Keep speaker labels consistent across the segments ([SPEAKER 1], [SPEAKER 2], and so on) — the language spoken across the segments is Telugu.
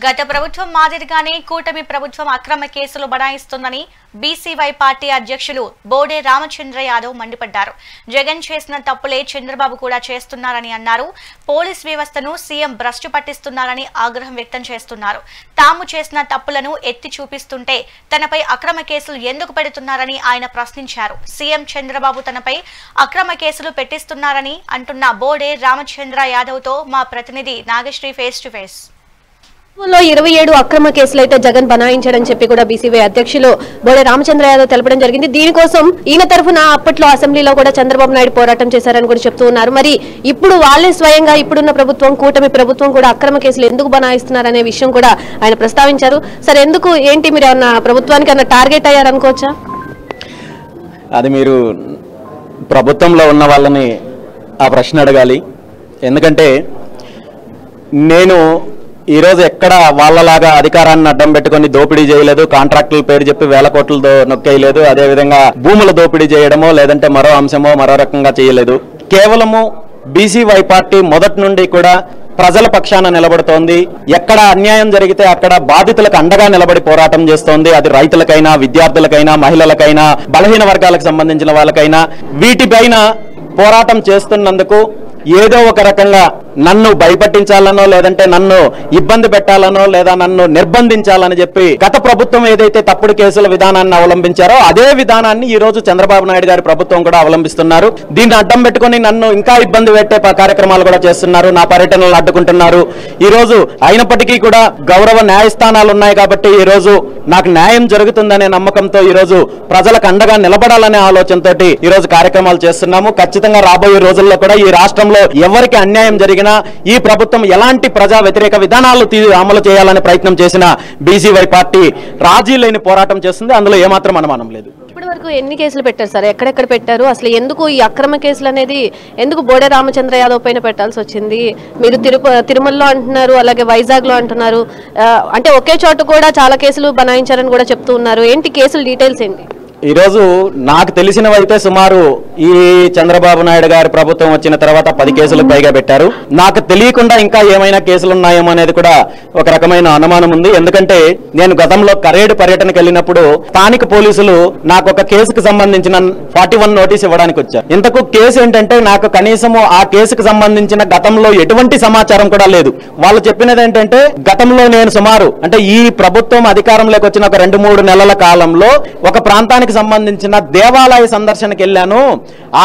[SPEAKER 1] గత ప్రభుత్వం మాదిరిగానే కూటమి ప్రభుత్వం అక్రమ కేసులు బనాయిస్తుందని బీసీవై పార్టీ అధ్యక్షులు బోడే రామచంద్ర యాదవ్ మండిపడ్డారు. జగన్ చేసిన తప్పులే చంద్రబాబు కూడా చేస్తున్నారని అన్నారు. పోలీస్ వ్యవస్థను సీఎం భ్రష్టు పట్టిస్తున్నారని ఆగ్రహం వ్యక్తం చేస్తున్నారు. తాము చేసిన తప్పులను ఎత్తి చూపిస్తుంటే తనపై అక్రమ కేసులు ఎందుకు పెడుతున్నారని ఆయన ప్రశ్నించారు. సీఎం చంద్రబాబు తనపై అక్రమ కేసులు పెట్టిస్తున్నారని అంటున్న బోడే రామచంద్ర యాదవ్ తో మా ప్రతినిధి నాగశ్రీ ఫేస్ టు ఫేస్.
[SPEAKER 2] 27 అక్రమ కేసులు అయితే జగన్ బనాయించాడని చెప్పి కూడా బీసీవై అధ్యక్షులు బోడే రామచంద్ర యాదవ్ తెలపడం జరిగింది. దీనికోసం ఈయన తరఫున అప్పట్లో అసెంబ్లీలో కూడా చంద్రబాబు నాయుడు పోరాటం చేశారని కూడా చెప్తూ ఉన్నారు. మరి ఇప్పుడు వాళ్ళే స్వయంగా ఇప్పుడున్న ప్రభుత్వం కూటమి ప్రభుత్వం కూడా అక్రమ కేసులు ఎందుకు బనాయిస్తున్నారనే విషయం కూడా ఆయన ప్రస్తావించారు. సరే, ఎందుకు ఏంటి మీరు ఏమన్నా ప్రభుత్వానికి అన్న టార్గెట్ అయ్యారనుకోవచ్చా?
[SPEAKER 3] అది మీరు ప్రభుత్వంలో ఉన్న వాళ్ళని ఆ ప్రశ్న అడగాలి. ఎందుకంటే నేను ఈరోజు ఎక్కడ వాళ్ళలాగా అధికారాన్ని అడ్డం పెట్టుకుని దోపిడీ చేయలేదు, కాంట్రాక్టుల పేరు చెప్పి వేల కోట్లతో నొక్కేయలేదు, అదేవిధంగా భూముల దోపిడీ చేయడమో లేదంటే మరో అంశమో మరో రకంగా చేయలేదు. కేవలము బీసీవై పార్టీ మొదటి నుండి కూడా ప్రజల పక్షాన నిలబడుతోంది. ఎక్కడ అన్యాయం జరిగితే అక్కడ బాధితులకు అండగా నిలబడి పోరాటం చేస్తోంది. అది రైతులకైనా, విద్యార్థులకైనా, మహిళలకైనా, బలహీన వర్గాలకు సంబంధించిన వాళ్ళకైనా వీటిపైన పోరాటం చేస్తున్నందుకు ఏదో ఒక రకంగా నన్ను భయపట్టించాలనో లేదంటే నన్ను ఇబ్బంది పెట్టాలనో లేదా నన్ను నిర్బంధించాలని చెప్పి గత ప్రభుత్వం ఏదైతే తప్పుడు కేసుల విధానాన్ని అవలంబించారో అదే విధానాన్ని ఈ రోజు చంద్రబాబు నాయుడు గారి ప్రభుత్వం కూడా అవలంబిస్తున్నారు. దీన్ని అడ్డం పెట్టుకుని నన్ను ఇంకా ఇబ్బంది పెట్టే కార్యక్రమాలు కూడా చేస్తున్నారు. నా పర్యటనలు అడ్డుకుంటున్నారు. ఈ రోజు అయినప్పటికీ కూడా గౌరవ న్యాయస్థానాలు ఉన్నాయి కాబట్టి ఈ రోజు నాకు న్యాయం జరుగుతుందనే నమ్మకంతో ఈ రోజు ప్రజలకు అండగా నిలబడాలనే ఆలోచనతో ఈ రోజు కార్యక్రమాలు చేస్తున్నాము. ఖచ్చితంగా రాబోయే రోజుల్లో కూడా ఈ రాష్ట్రంలో ఎవరికి అన్యాయం జరిగినా ఈ ప్రభుత్వం ఎలాంటి ప్రజా వ్యతిరేక విధానాలు అమలు చేయాలని ప్రయత్నం చేసిన బీసీవై పార్టీ రాజీ లేని పోరాటం చేస్తుంది. అందులో ఏమాత్రం అనుమానం లేదు.
[SPEAKER 2] ఇప్పటి వరకు ఎన్ని కేసులు పెట్టారు సార్? ఎక్కడెక్కడ పెట్టారు? అసలు ఎందుకు ఈ అక్రమ కేసులు అనేది ఎందుకు బోడే రామచంద్ర యాదవ్ పైన పెట్టాల్సి వచ్చింది? మీరు తిరుమలలో అంటున్నారు, అలాగే వైజాగ్ లో అంటున్నారు. అంటే ఒకే చోట కూడా చాలా కేసులు బనాయించారని కూడా చెప్తూ ఉన్నారు. ఏంటి కేసుల డీటెయిల్స్ ఏంటి?
[SPEAKER 3] ఈరోజు నాకు తెలిసినవైతే సుమారు ఈ చంద్రబాబు నాయుడు గారి ప్రభుత్వం వచ్చిన తర్వాత 10 కేసులు పైగా పెట్టారు. నాకు తెలియకుండా ఇంకా ఏమైనా కేసులు ఉన్నాయేమో అనేది కూడా ఒక రకమైన అనుమానం ఉంది. ఎందుకంటే నేను గతంలో కరేడు పర్యటనకు వెళ్ళినప్పుడు స్థానిక పోలీసులు నాకు ఒక కేసుకు సంబంధించిన 41 నోటీస్ ఇవ్వడానికి వచ్చారు. ఇంతకు కేసు ఏంటంటే నాకు కనీసము ఆ కేసుకు సంబంధించిన గతంలో ఎటువంటి సమాచారం కూడా లేదు. వాళ్ళు చెప్పినది ఏంటంటే గతంలో నేను సుమారు అంటే ఈ ప్రభుత్వం అధికారంలోకి వచ్చిన ఒక 2-3 నెలల కాలంలో ఒక ప్రాంతానికి సంబంధించిన దేవాలయ సందర్శనకి వెళ్ళాను. ఆ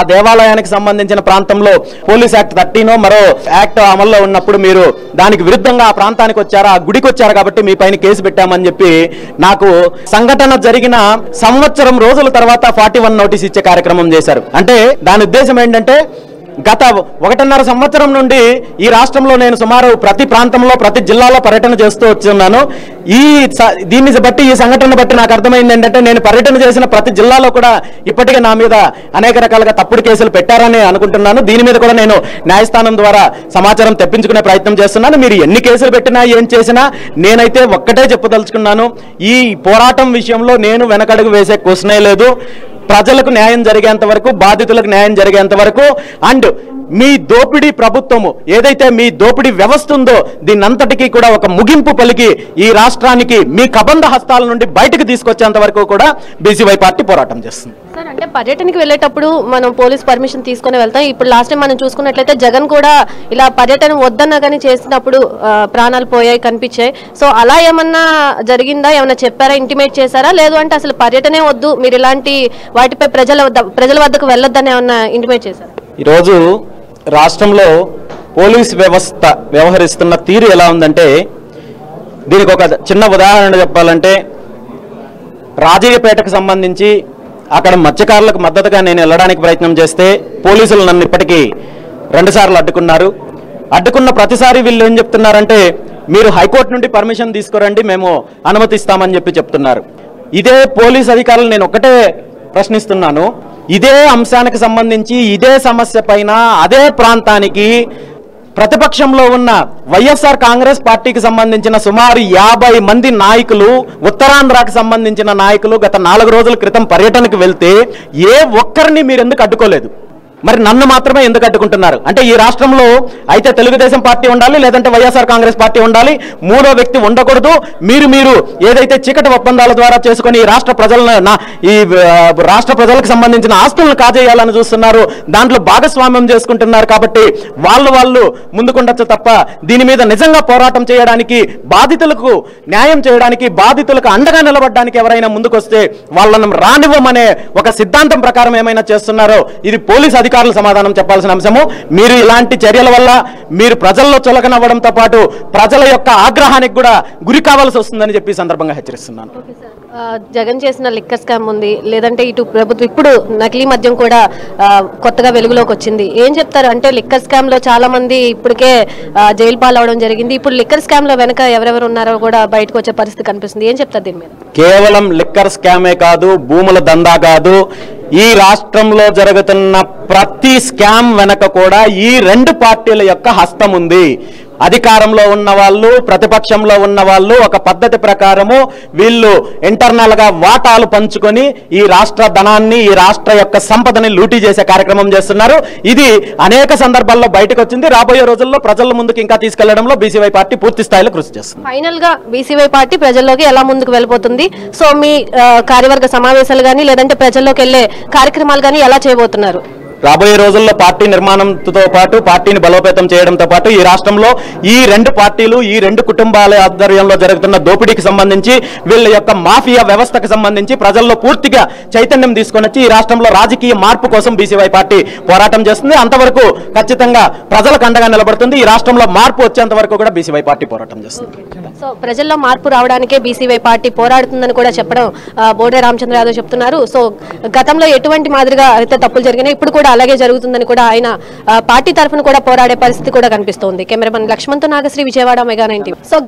[SPEAKER 3] దేవాలయానికి సంబంధించిన ప్రాంతంలో పోలీస్ యాక్ట్ 13 మరో యాక్ట్ అమల్లో ఉన్నప్పుడు మీరు దానికి విరుద్ధంగా ఆ ప్రాంతానికి వచ్చారు, ఆ గుడికి వచ్చారు కాబట్టి మీ పైన కేసు పెట్టామని చెప్పి నాకు సంఘటన జరిగిన సంవత్సరం రోజుల తర్వాత 41 నోటీస్ ఇచ్చే కార్యక్రమం చేశారు. అంటే దాని ఉద్దేశం ఏంటంటే గత 1.5 సంవత్సరం నుండి ఈ రాష్ట్రంలో నేను సుమారు ప్రతి ప్రాంతంలో ప్రతి జిల్లాలో పర్యటన చేస్తూ వచ్చున్నాను. దీన్ని బట్టి ఈ సంఘటన బట్టి నాకు అర్థమైంది ఏంటంటే నేను పర్యటన చేసిన ప్రతి జిల్లాలో కూడా ఇప్పటికే నా మీద అనేక రకాలుగా తప్పుడు కేసులు పెట్టారని అనుకుంటున్నాను. దీని మీద కూడా నేను న్యాయస్థానం ద్వారా సమాచారం తెప్పించుకునే ప్రయత్నం చేస్తున్నాను. మీరు ఎన్ని కేసులు పెట్టినా ఏం చేసినా నేనైతే ఒక్కటే చెప్పదలుచుకున్నాను, ఈ పోరాటం విషయంలో నేను వెనకడుగు వేసే క్వశ్చనే లేదు. ప్రజలకు న్యాయం జరిగేంత వరకు, బాధితులకు న్యాయం జరిగేంత వరకు, అండ్ మీ దోపిడీ ప్రభుత్వము ఏదైతే మీ దోపిడీ వ్యవస్థ ఉందో దీన్నంతటికీ కూడా ఒక ముగింపు పలికి ఈ రాష్ట్రానికి మీ కబంధ హస్తాల నుండి బయటకు తీసుకొచ్చేంత వరకు కూడా బీసీవై పార్టీ పోరాటం చేస్తుంది.
[SPEAKER 2] సార్, అంటే పర్యటనకి వెళ్ళేటప్పుడు మనం పోలీస్ పర్మిషన్ తీసుకుని వెళ్తాం. ఇప్పుడు లాస్ట్ టైం మనం చూసుకున్నట్లయితే జగన్ కూడా ఇలా పర్యటన వద్దన్నా కానీ చేసినప్పుడు ప్రాణాలు పోయాయి, కనిపించాయి. సో అలా ఏమన్నా జరిగిందా? ఏమన్నా చెప్పారా, ఇంటిమేట్ చేశారా? లేదు అంటే అసలు పర్యటనే వద్దు, మీరు ఇలాంటి వాటిపై ప్రజల వద్దకు వెళ్ళొద్దని ఏమన్నా ఇంటిమేట్ చేశారా?
[SPEAKER 3] ఈరోజు రాష్ట్రంలో పోలీస్ వ్యవస్థ వ్యవహరిస్తున్న తీరు ఎలా ఉందంటే దీనికి ఒక చిన్న ఉదాహరణ చెప్పాలంటే రాజయ్యపేటకు సంబంధించి అక్కడ మత్స్యకారులకు మద్దతుగా నేను వెళ్ళడానికి ప్రయత్నం చేస్తే పోలీసులు నన్ను ఇప్పటికీ 2 సార్లు అడ్డుకున్నారు. అడ్డుకున్న ప్రతిసారి వీళ్ళు ఏం చెప్తున్నారంటే మీరు హైకోర్టు నుండి పర్మిషన్ తీసుకురండి, మేము అనుమతిస్తామని చెప్తున్నారు. ఇదే పోలీస్ అధికారులు నేను ఒక్కటే ప్రశ్నిస్తున్నాను, ఇదే అంశానికి సంబంధించి ఇదే సమస్య పైన అదే ప్రాంతానికి ప్రతిపక్షంలో ఉన్న వైఎస్ఆర్ కాంగ్రెస్ పార్టీకి సంబంధించిన సుమారు 50 మంది నాయకులు, ఉత్తరాంధ్రకు సంబంధించిన నాయకులు గత 4 రోజుల క్రితం పర్యటనకు వెళ్తే ఏ ఒక్కరిని మీరు ఎందుకు అడ్డుకోలేదు? మరి నన్ను మాత్రమే ఎందుకు అడ్డుకుంటున్నారు? అంటే ఈ రాష్ట్రంలో అయితే తెలుగుదేశం పార్టీ ఉండాలి, లేదంటే వైఎస్ఆర్ కాంగ్రెస్ పార్టీ ఉండాలి, మూడో వ్యక్తి ఉండకూడదు. మీరు ఏదైతే చీకటి ఒప్పందాల ద్వారా చేసుకొని ఈ రాష్ట్ర ప్రజలకు సంబంధించిన ఆస్తులను కాజేయాలని చూస్తున్నారు, దాంట్లో భాగస్వామ్యం చేసుకుంటున్నారు. కాబట్టి వాళ్ళు ముందుకుండొచ్చు తప్ప దీని మీద నిజంగా పోరాటం చేయడానికి, బాధితులకు న్యాయం చేయడానికి, బాధితులకు అండగా నిలబడడానికి ఎవరైనా ముందుకొస్తే వాళ్ళను రానివ్వమనే ఒక సిద్ధాంతం ప్రకారం ఏమైనా చేస్తున్నారో ఇది పోలీస్ అధికారులు సమాధానం చెప్పాల్సిన అంశము. మీరు ఇలాంటి చర్యల వల్ల మీరు ప్రజల్లో చులకనవ్వడంతో పాటు ప్రజల యొక్క ఆగ్రహానికి కూడా గురి కావాల్సి వస్తుందని చెప్పి సందర్భంగా హెచ్చరిస్తున్నాను.
[SPEAKER 2] జగన్ చేసిన లిక్కర్ స్కామ్ ఉంది, లేదంటే ఇటు ప్రభుత్వం ఇప్పుడు నకిలీ మద్యం కూడా కొత్తగా వెలుగులోకి వచ్చింది. ఏం చెప్తారు? అంటే లిక్కర్ స్కామ్ లో చాలా మంది ఇప్పటికే జైలు పాలవడం జరిగింది. ఇప్పుడు లిక్కర్ స్కామ్ లో వెనక ఎవరెవరు ఉన్నారో కూడా బయటకు వచ్చే పరిస్థితి కనిపిస్తుంది. ఏం చెప్తారు దీని మీద?
[SPEAKER 3] కేవలం లిక్కర్ స్కామే కాదు, భూముల దందా కాదు, ఈ రాష్ట్రంలో జరుగుతున్న ప్రతి స్కామ్ వెనక కూడా ఈ రెండు పార్టీల యొక్క హస్తం ఉంది. అధికారంలో ఉన్న వాళ్ళు, ప్రతిపక్షంలో ఉన్న వాళ్ళు ఒక పద్ధతి ప్రకారము వీళ్ళు ఇంటర్నల్ గా వాటాలు పంచుకొని ఈ రాష్ట్ర ధనాన్ని, ఈ రాష్ట్ర యొక్క సంపదని లూటీ చేసే కార్యక్రమం చేస్తున్నారు. ఇది అనేక సందర్భాల్లో బయటకు వచ్చింది. రాబోయే రోజుల్లో ప్రజల ముందుకు ఇంకా తీసుకెళ్లడంలో బీసీవై పార్టీ పూర్తి స్థాయిలో కృషి చేస్తుంది.
[SPEAKER 2] ఫైనల్ గా బీసీవై పార్టీ ప్రజల్లోకి ఎలా ముందుకు వెళ్ళిపోతుంది? సో మీ కార్యవర్గ సమావేశాలు కానీ, లేదంటే ప్రజల్లోకి వెళ్లే కార్యక్రమాలు కానీ ఎలా చేయబోతున్నారు?
[SPEAKER 3] రాబోయే రోజుల్లో పార్టీ నిర్మాణంతో పాటు, పార్టీని బలోపేతం చేయడంతో పాటు ఈ రాష్ట్రంలో ఈ రెండు పార్టీలు, ఈ రెండు కుటుంబాల ఆధ్వర్యంలో జరుగుతున్న దోపిడీకి సంబంధించి, వీళ్ళ యొక్క మాఫియా వ్యవస్థకు సంబంధించి ప్రజల్లో పూర్తిగా చైతన్యం తీసుకొని వచ్చి ఈ రాష్ట్రంలో రాజకీయ మార్పు కోసం బీసీవై పార్టీ పోరాటం చేస్తుంది. అంతవరకు ఖచ్చితంగా ప్రజలకు అండగా నిలబడుతుంది. ఈ రాష్ట్రంలో మార్పు వచ్చేంత వరకు కూడా బీసీవై పార్టీ పోరాటం చేస్తుంది.
[SPEAKER 2] సో ప్రజల్లో మార్పు రావడానికే బీసీవై పార్టీ పోరాడుతుందని కూడా చెప్పడం బోడే రామచంద్ర యాదవ్ చెప్తున్నారు. సో గతంలో ఎటువంటి మాదిరిగా అయితే తప్పులు జరిగినాయి, ఇప్పుడు కూడా అలాగే జరుగుతుందని కూడా ఆయన పార్టీ తరఫున కూడా పోరాడే పరిస్థితి కూడా కనిపిస్తోంది. కెమెరామన్ లక్ష్మణ్తో నాగశ్రీ, విజయవాడ, మెగా 9. సో